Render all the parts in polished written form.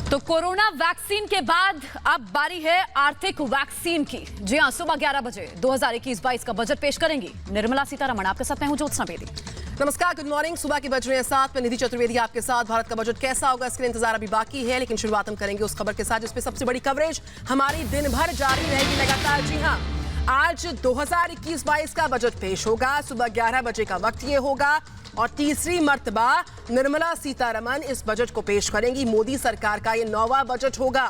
तो corona vaccine के बाद अब बारी है आर्थिक वैक्सीन की। जी हां, सुबह 11 बजे 2021-22 का बजट पेश करेंगी निर्मला सीतारमण। आपके साथ मैं हूं ज्योत्सना बेदी। नमस्कार, गुड मॉर्निंग। सुबह के बज रहे हैं 7 में निधि चतुर्वेदी आपके साथ। भारत का बजट कैसा होगा इसके लिए इंतजार अभी बाकी है, लेकिन शुरुआत हम करेंगे उस खबर के साथ जिसपे सबसे बड़ी कवरेज हमारी दिन भर जारी रहेगी लगातार। जी हां, आज 2021-22 का बजट पेश होगा। सुबह 11 बजे का वक्त ये होगा और तीसरी मर्तबा निर्मला सीतारमण इस बजट को पेश करेंगी। मोदी सरकार का ये 9वां बजट होगा।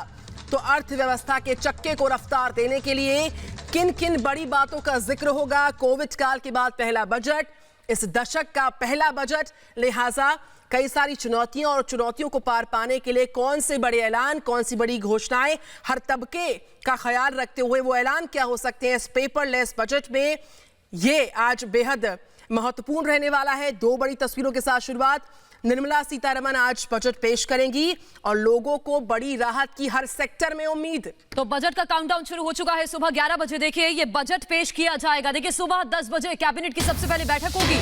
तो अर्थव्यवस्था के चक्के को रफ्तार देने के लिए किन किन बड़ी बातों का जिक्र होगा? कोविड काल के बाद पहला बजट, इस दशक का पहला बजट, लिहाजा कई सारी चुनौतियां और चुनौतियों को पार पाने के लिए कौन से बड़े ऐलान, कौन सी बड़ी घोषणाएं, हर तबके का ख्याल रखते हुए वो ऐलान क्या हो सकते हैं इस पेपरलेस बजट में, ये आज बेहद महत्वपूर्ण रहने वाला है। दो बड़ी तस्वीरों के साथ शुरुआत। निर्मला सीतारमण आज बजट पेश करेंगी और लोगों को बड़ी राहत की हर सेक्टर में उम्मीद। तो बजट का काउंटडाउन शुरू हो चुका है। सुबह 11 बजे देखिए ये बजट पेश किया जाएगा। देखिए सुबह 10 बजे कैबिनेट की सबसे पहले बैठक होगी।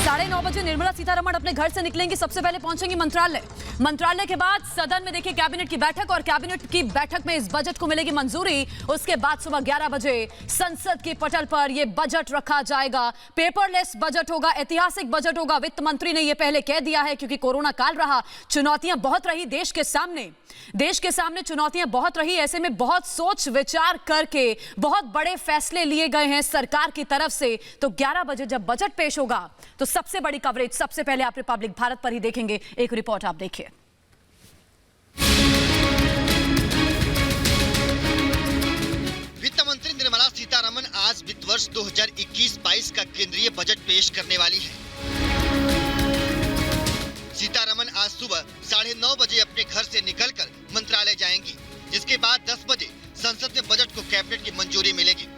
9:30 बजे निर्मला सीतारमण अपने घर से निकलेंगी, सबसे पहले पहुंचेंगी मंत्रालय। मंत्रालय के बाद सदन में देखिए कैबिनेट की बैठक और कैबिनेट की बैठक में इस बजट को मिलेगी मंजूरी। उसके बाद सुबह 11 बजे संसद के पटल पर यह बजट रखा जाएगा। पेपरलेस बजट होगा, ऐतिहासिक बजट होगा। वित्त मंत्री ने यह पहले कह दिया है क्योंकि कोरोना काल रहा, चुनौतियां बहुत रही देश के सामने चुनौतियां बहुत रही। ऐसे में बहुत सोच विचार करके बहुत बड़े फैसले लिए गए हैं सरकार की तरफ से। तो 11 बजे जब बजट पेश होगा तो सबसे बड़ी कवरेज सबसे पहले आप रिपब्लिक भारत पर ही देखेंगे। एक रिपोर्ट आप देखिए। वित्त मंत्री निर्मला सीतारमण आज वित्त वर्ष 2021-22 का केंद्रीय बजट पेश करने वाली है। सीतारमण आज सुबह 9:30 बजे अपने घर से निकलकर मंत्रालय जाएंगी, जिसके बाद 10 बजे संसद में बजट को कैबिनेट की मंजूरी मिलेगी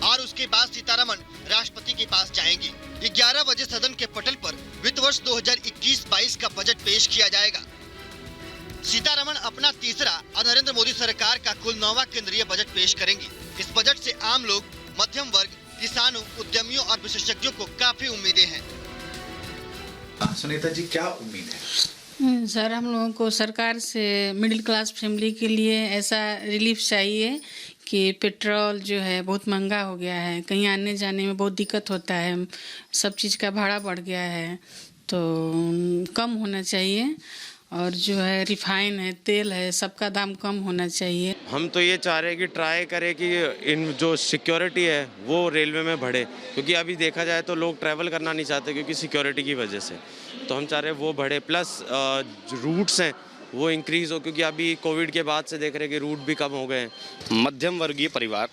और उसके बाद सीतारमण राष्ट्रपति के पास जाएंगी। 11 बजे सदन के पटल पर वित्त वर्ष 2021-22 का बजट पेश किया जाएगा। सीतारमण अपना तीसरा और नरेंद्र मोदी सरकार का कुल 9वां केंद्रीय बजट पेश करेंगी। इस बजट से आम लोग, मध्यम वर्ग, किसानों, उद्यमियों और विशेषज्ञों को काफी उम्मीदें हैं। सुनीता जी, क्या उम्मीद है? सर, हम लोगों को सरकार से मिडिल क्लास फैमिली के लिए ऐसा रिलीफ चाहिए कि पेट्रोल जो है बहुत महंगा हो गया है, कहीं आने जाने में बहुत दिक्कत होता है, सब चीज़ का भाड़ा बढ़ गया है, तो कम होना चाहिए। और जो है रिफाइन है, तेल है, सबका दाम कम होना चाहिए। हम तो ये चाह रहे हैं कि ट्राई करें कि इन जो सिक्योरिटी है वो रेलवे में बढ़े, क्योंकि अभी देखा जाए तो लोग ट्रैवल करना नहीं चाहते क्योंकि सिक्योरिटी की वजह से। तो हम चाह रहे हैं वो बढ़े, प्लस रूट्स हैं वो इंक्रीज़ हो, क्योंकि अभी कोविड के बाद से देख रहे हैं कि रूट भी कम हो गए हैं। मध्यम वर्गीय परिवार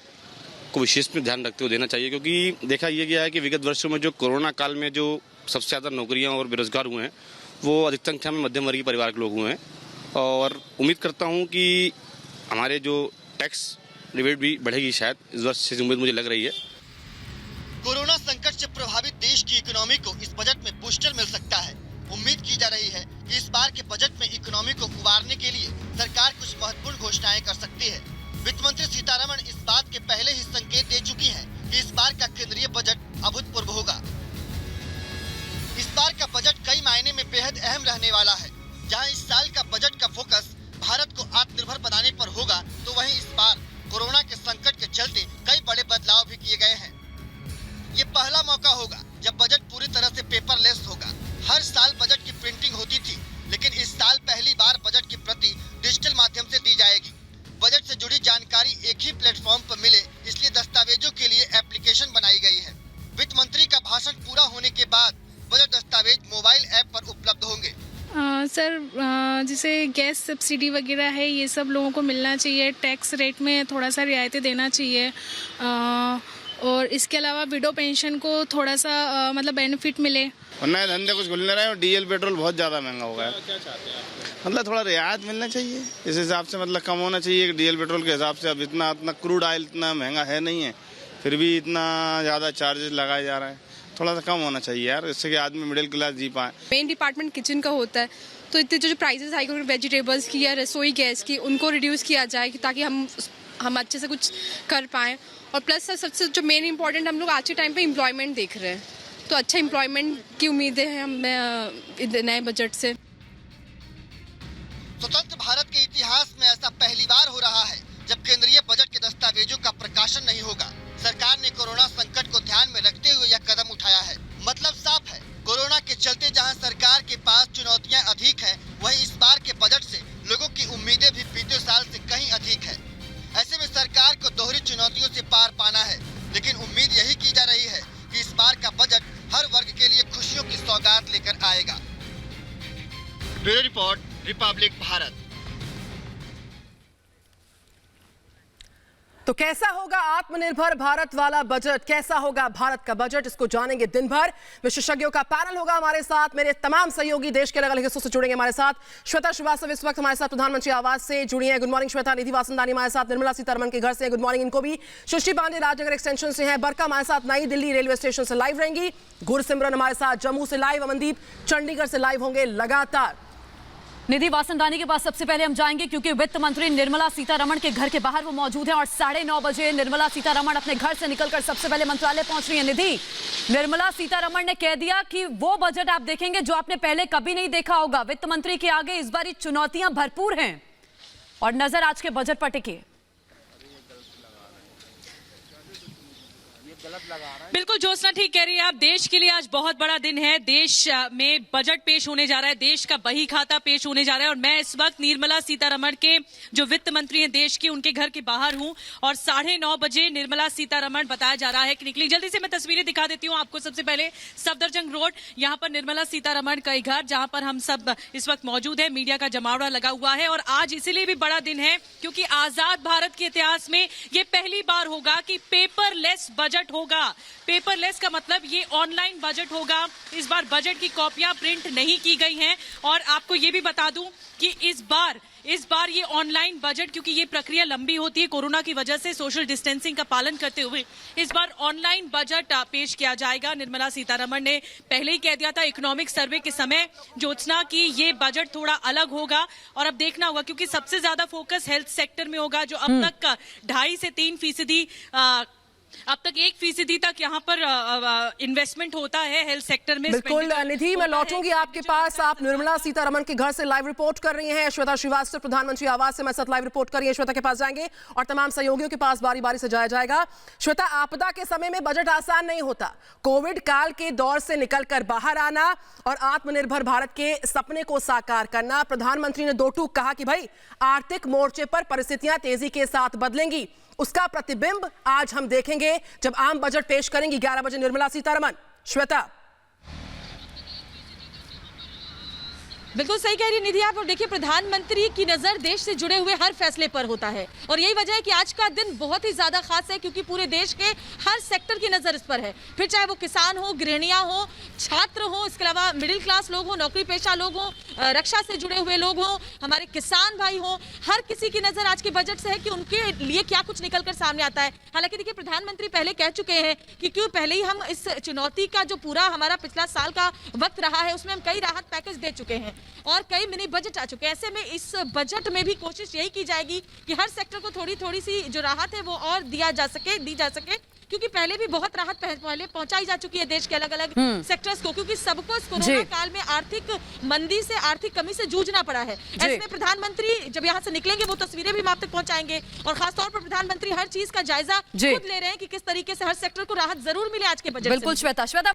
को विशेष में ध्यान रखते हुए देना चाहिए, क्योंकि देखा ये गया है कि विगत वर्षों में जो कोरोना काल में जो सबसे ज़्यादा नौकरियां और बेरोजगार हुए हैं वो अधिक संख्या में मध्यम वर्गीय परिवार के लोग हुए हैं। और उम्मीद करता हूं कि हमारे जो टैक्स रिबेट भी बढ़ेगी शायद इस वर्ष से, उम्मीद मुझे लग रही है। कोरोना संकट से प्रभावित देश की इकोनॉमी को इस बजट में बूस्टर मिल सकता है। उम्मीद की जा रही है कि इस बार के बजट में इकोनॉमी को उबारने के लिए सरकार कुछ महत्वपूर्ण घोषणाएं कर सकती है। वित्त मंत्री सीतारमण इस बात के पहले ही संकेत दे चुकी हैं कि इस बार का केंद्रीय बजट अभूतपूर्व होगा। इस बार का बजट कई मायने में बेहद अहम रहने वाला है। जहां इस साल का बजट का फोकस भारत को आत्मनिर्भर बनाने पर होगा, तो वहीं इस बार कोरोना के संकट के चलते कई बड़े बदलाव भी किए गए हैं। ये पहला मौका होगा जब बजट पूरी तरह से पेपरलेस होगा। हर साल बजट की प्रिंटिंग होती थी, लेकिन इस साल पहली बार बजट की प्रति डिजिटल माध्यम से दी जाएगी। बजट से जुड़ी जानकारी एक ही प्लेटफॉर्म पर मिले, इसलिए दस्तावेजों के लिए एप्लीकेशन बनाई गई है। वित्त मंत्री का भाषण पूरा होने के बाद बजट दस्तावेज मोबाइल ऐप पर उपलब्ध होंगे। सर, जैसे गैस सब्सिडी वगैरह है, ये सब लोगों को मिलना चाहिए। टैक्स रेट में थोड़ा सा रियायतें देना चाहिए। और इसके अलावा विडो पेंशन को थोड़ा सा मतलब बेनिफिट मिले। और नए धंधे कुछ खुल नहीं रहे हैं, डीजल पेट्रोल बहुत ज़्यादा महंगा हो गया है। क्या चाहते हैं आप? मतलब थोड़ा रियायत मिलना चाहिए इस हिसाब से, मतलब कम होना चाहिए कि डीजल पेट्रोल के हिसाब से। अब इतना क्रूड ऑयल इतना महंगा है नहीं है, फिर भी इतना ज़्यादा चार्जेस लगाया जा रहा है। थोड़ा सा कम होना चाहिए यार, इससे कि आदमी मिडिल क्लास जी पाए। मेन डिपार्टमेंट किचन का होता है, तो इतने जो प्राइसेस हाई वेजिटेबल्स की या रसोई गैस की, उनको रिड्यूस किया जाए ताकि हम अच्छे से कुछ कर पाएँ। और प्लस सबसे जो मेन इम्पॉर्टेंट, हम लोग आज के टाइम पे एम्प्लॉयमेंट देख रहे हैं, तो अच्छा एम्प्लॉयमेंट की उम्मीदें हैं हमें नए बजट से। स्वतंत्र भारत नहीं होगा। सरकार ने कोरोना संकट को ध्यान में रखते हुए यह कदम उठाया है। मतलब साफ है, कोरोना के चलते जहां सरकार के पास चुनौतियां अधिक हैं, वहीं इस बार के बजट से लोगों की उम्मीदें भी बीते साल से कहीं अधिक है। ऐसे में सरकार को दोहरी चुनौतियों से पार पाना है, लेकिन उम्मीद यही की जा रही है कि इस बार का बजट हर वर्ग के लिए खुशियों की सौगात लेकर आएगा। Bureau report, Republic Bharat. तो कैसा होगा आत्मनिर्भर भारत वाला बजट, कैसा होगा भारत का बजट, इसको जानेंगे दिन भर। विशेषज्ञों का पैनल होगा हमारे साथ। मेरे तमाम सहयोगी देश के अलग अलग हिस्सों से जुड़ेंगे हमारे साथ। श्वेता श्रीवास्तव इस वक्त हमारे साथ प्रधानमंत्री आवास से जुड़ी हैं। Good morning Shweta. निधि वासंदानी हमारे साथ निर्मला सीतारमण के घर से, गुड मॉर्निंग इनको भी। सृष्टि पांडे राजनगर एक्सटेंशन से हैं। बरका हमारे साथ नई दिल्ली रेलवे स्टेशन से लाइव रहेंगी। गुरसिमरन हमारे साथ जम्मू से लाइव, अमनदीप चंडीगढ़ से लाइव होंगे लगातार। निधि वासंदानी के पास सबसे पहले हम जाएंगे क्योंकि वित्त मंत्री निर्मला सीतारमण के घर के बाहर वो मौजूद हैं और 9:30 बजे निर्मला सीतारमण अपने घर से निकलकर सबसे पहले मंत्रालय पहुंच रही है। निधि, निर्मला सीतारमण ने कह दिया कि वो बजट आप देखेंगे जो आपने पहले कभी नहीं देखा होगा। वित्त मंत्री के आगे इस बार चुनौतियां भरपूर हैं और नजर आज के बजट पर टिकी। बिल्कुल ज्योत्सना ठीक कह रही है आप। देश के लिए आज बहुत बड़ा दिन है। देश में बजट पेश होने जा रहा है, देश का बही खाता पेश होने जा रहा है और मैं इस वक्त निर्मला सीतारमण के जो वित्त मंत्री हैं देश के, उनके घर के बाहर हूं और 9:30 बजे निर्मला सीतारमण बताया जा रहा है कि निकली। जल्दी से मैं तस्वीरें दिखा देती हूं आपको। सबसे पहले सफदरजंग रोड, यहां पर निर्मला सीतारमण का घर, जहां पर हम सब इस वक्त मौजूद है। मीडिया का जमावड़ा लगा हुआ है और आज इसीलिए भी बड़ा दिन है क्योंकि आजाद भारत के इतिहास में ये पहली बार होगा कि पेपरलेस बजट होगा। पेपरलेस का मतलब ये ऑनलाइन बजट होगा। इस बार बजट की कॉपियां प्रिंट नहीं की गई हैं और आपको ये भी बता दूं कि इस बार ये ऑनलाइन बजट, क्योंकि ये प्रक्रिया लंबी होती है कोरोना की वजह से, सोशल डिस्टेंसिंग का पालन करते हुए इस बार ऑनलाइन बजट पेश किया जाएगा। निर्मला सीतारमण ने पहले ही कह दिया था इकोनॉमिक सर्वे के समय ज्योत्सना की ये बजट थोड़ा अलग होगा और अब देखना होगा क्योंकि सबसे ज्यादा फोकस हेल्थ सेक्टर में होगा जो अब तक 2.5 से 3% अब तक 1% तक यहाँ पर इन्वेस्टमेंट होता है हेल्थ सेक्टर में। बिल्कुल निधि, मैं लौटूंगी आपके पास। आप निर्मला सीतारमण के घर से लाइव रिपोर्ट कर रही हैं। श्वेता श्रीवास्तव प्रधानमंत्री आवास से मैं साथ लाइव रिपोर्ट कर रही है। श्वेता के पास जाएंगे और तमाम सहयोगियों के पास बारी बारी से जाया जाएगा। श्वेता, आपदा के समय में बजट आसान नहीं होता। कोविड काल के दौर से निकलकर बाहर आना और आत्मनिर्भर भारत के सपने को साकार करना। प्रधानमंत्री ने 2 टूक कहा कि भाई आर्थिक मोर्चे पर परिस्थितियां तेजी के साथ बदलेंगी। उसका प्रतिबिंब आज हम देखेंगे जब आम बजट पेश करेंगी 11 बजे निर्मला सीतारमण। श्वेता, बिल्कुल सही कह रही है निधि आप। और देखिए, प्रधानमंत्री की नजर देश से जुड़े हुए हर फैसले पर होता है और यही वजह है कि आज का दिन बहुत ही ज्यादा खास है क्योंकि पूरे देश के हर सेक्टर की नजर इस पर है। फिर चाहे वो किसान हो, गृहिणियां हो, छात्र हो, इसके अलावा मिडिल क्लास लोग हो, नौकरी पेशा लोग हो, रक्षा से जुड़े हुए लोग हो, हमारे किसान भाई हो, हर किसी की नजर आज के बजट से है कि उनके लिए क्या कुछ निकलकर सामने आता है। हालांकि देखिए, प्रधानमंत्री पहले कह चुके हैं कि क्यों पहले ही हम इस चुनौती का जो पूरा हमारा पिछला साल का वक्त रहा है उसमें हम कई राहत पैकेज दे चुके हैं और कई मिनी बजट आ चुके हैं। ऐसे में इस बजट में भी कोशिश यही की जाएगी कि हर सेक्टर को थोड़ी सी जो राहत है वो और दी जा सके क्योंकि पहले भी बहुत राहत पहले पहुंचाई जा चुकी है देश के अलग अलग सेक्टर्स को, क्योंकि सबको इस कोरोना काल में आर्थिक मंदी से, आर्थिक कमी से जूझना पड़ा है। ऐसे में प्रधानमंत्री जब यहाँ से निकलेंगे वो तस्वीरें भी हम आप तक पहुंचाएंगे और खासतौर पर प्रधानमंत्री हर चीज का जायजा खुद ले रहे हैं कि किस तरीके से हर सेक्टर को राहत जरूर मिले आज के बजट। बिल्कुल श्वेता।